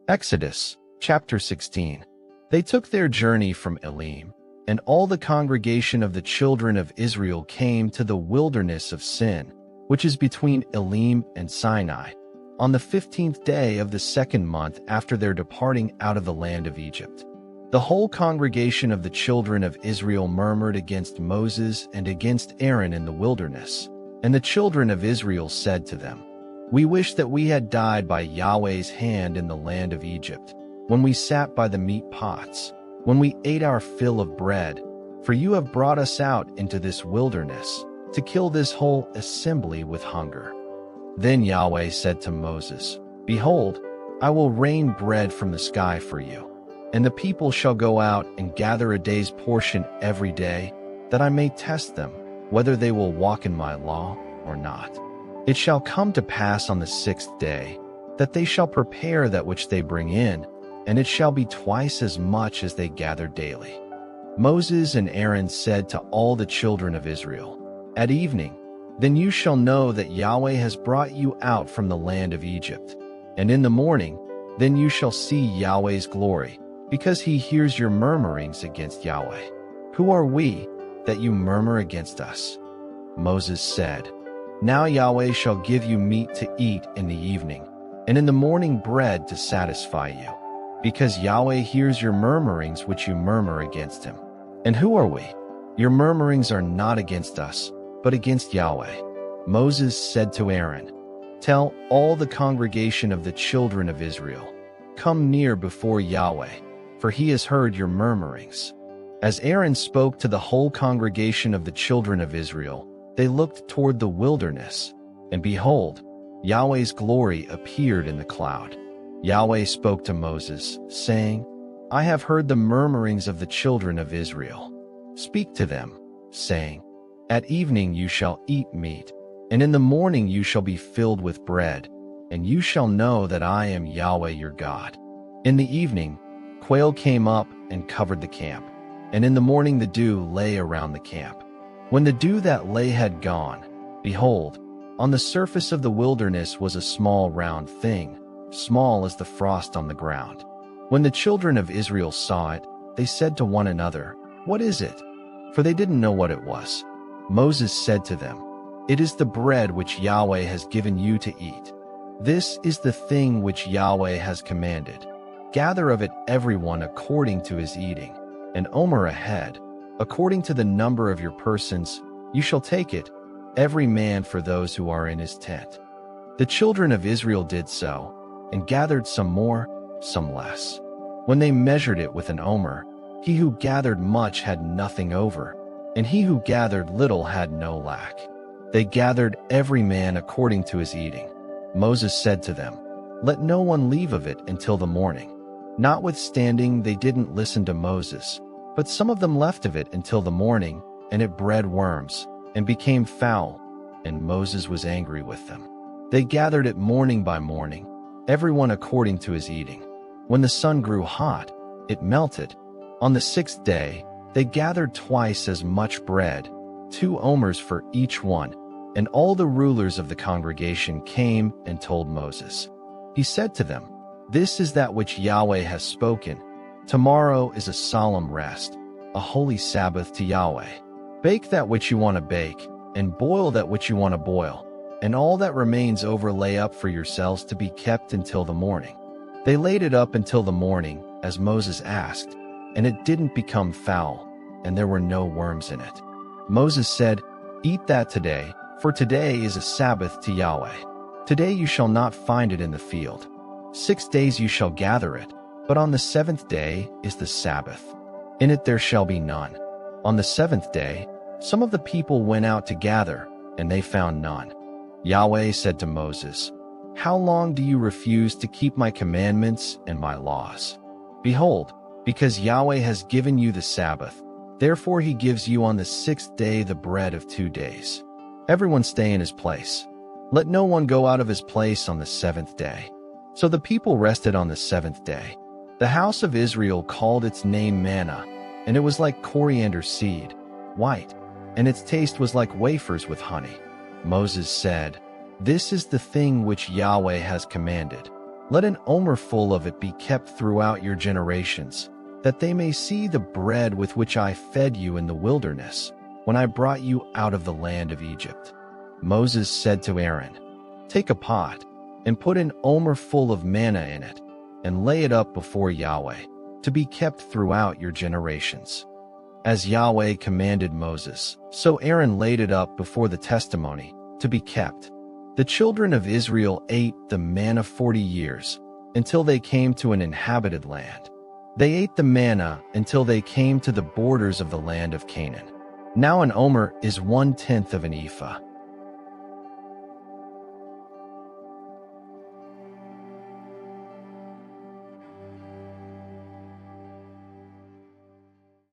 Exodus, chapter 16. They took their journey from Elim, and all the congregation of the children of Israel came to the wilderness of Sin, which is between Elim and Sinai, on the 15th day of the second month after their departing out of the land of Egypt. The whole congregation of the children of Israel murmured against Moses and against Aaron in the wilderness. And the children of Israel said to them, "We wish that we had died by Yahweh's hand in the land of Egypt, when we sat by the meat pots, when we ate our fill of bread, for you have brought us out into this wilderness, to kill this whole assembly with hunger." Then Yahweh said to Moses, "Behold, I will rain bread from the sky for you, and the people shall go out and gather a day's portion every day, that I may test them, whether they will walk in my law or not. It shall come to pass on the 6th day, that they shall prepare that which they bring in, and it shall be twice as much as they gather daily." Moses and Aaron said to all the children of Israel, "At evening, then you shall know that Yahweh has brought you out from the land of Egypt. And in the morning, then you shall see Yahweh's glory, because he hears your murmurings against Yahweh. Who are we, that you murmur against us?" Moses said, "Now Yahweh shall give you meat to eat in the evening, and in the morning bread to satisfy you, because Yahweh hears your murmurings which you murmur against him. And who are we? Your murmurings are not against us, but against Yahweh." Moses said to Aaron, "Tell all the congregation of the children of Israel, come near before Yahweh, for he has heard your murmurings." As Aaron spoke to the whole congregation of the children of Israel, they looked toward the wilderness, and behold, Yahweh's glory appeared in the cloud. Yahweh spoke to Moses, saying, "I have heard the murmurings of the children of Israel. Speak to them, saying, At evening you shall eat meat, and in the morning you shall be filled with bread, and you shall know that I am Yahweh your God." In the evening, quail came up and covered the camp, and in the morning the dew lay around the camp. When the dew that lay had gone, behold, on the surface of the wilderness was a small round thing, small as the frost on the ground. When the children of Israel saw it, they said to one another, "What is it?" For they didn't know what it was. Moses said to them, "It is the bread which Yahweh has given you to eat. This is the thing which Yahweh has commanded. Gather of it everyone according to his eating, an omer a head, according to the number of your persons. You shall take it, every man for those who are in his tent." The children of Israel did so, and gathered some more, some less. When they measured it with an omer, he who gathered much had nothing over, and he who gathered little had no lack. They gathered every man according to his eating. Moses said to them, "Let no one leave of it until the morning." Notwithstanding, they didn't listen to Moses, but some of them left of it until the morning, and it bred worms, and became foul, and Moses was angry with them. They gathered it morning by morning, everyone according to his eating. When the sun grew hot, it melted. On the 6th day, they gathered twice as much bread, 2 omers for each one, and all the rulers of the congregation came and told Moses. He said to them, "This is that which Yahweh has spoken. Tomorrow is a solemn rest, a holy Sabbath to Yahweh. Bake that which you want to bake, and boil that which you want to boil, and all that remains over lay up for yourselves to be kept until the morning." They laid it up until the morning, as Moses asked, and it didn't become foul, and there were no worms in it. Moses said, "Eat that today, for today is a Sabbath to Yahweh. Today you shall not find it in the field. 6 days you shall gather it, but on the 7th day is the Sabbath. In it there shall be none." On the 7th day, some of the people went out to gather, and they found none. Yahweh said to Moses, "How long do you refuse to keep my commandments and my laws? Behold, because Yahweh has given you the Sabbath, therefore he gives you on the 6th day the bread of 2 days. Everyone stay in his place. Let no one go out of his place on the 7th day." So the people rested on the 7th day. The house of Israel called its name manna, and it was like coriander seed, white, and its taste was like wafers with honey. Moses said, "This is the thing which Yahweh has commanded. Let an omer full of it be kept throughout your generations, that they may see the bread with which I fed you in the wilderness, when I brought you out of the land of Egypt." Moses said to Aaron, "Take a pot, and put an omer full of manna in it, and lay it up before Yahweh, to be kept throughout your generations." As Yahweh commanded Moses, so Aaron laid it up before the testimony, to be kept. The children of Israel ate the manna 40 years, until they came to an inhabited land. They ate the manna until they came to the borders of the land of Canaan. Now an omer is 1/10 of an ephah.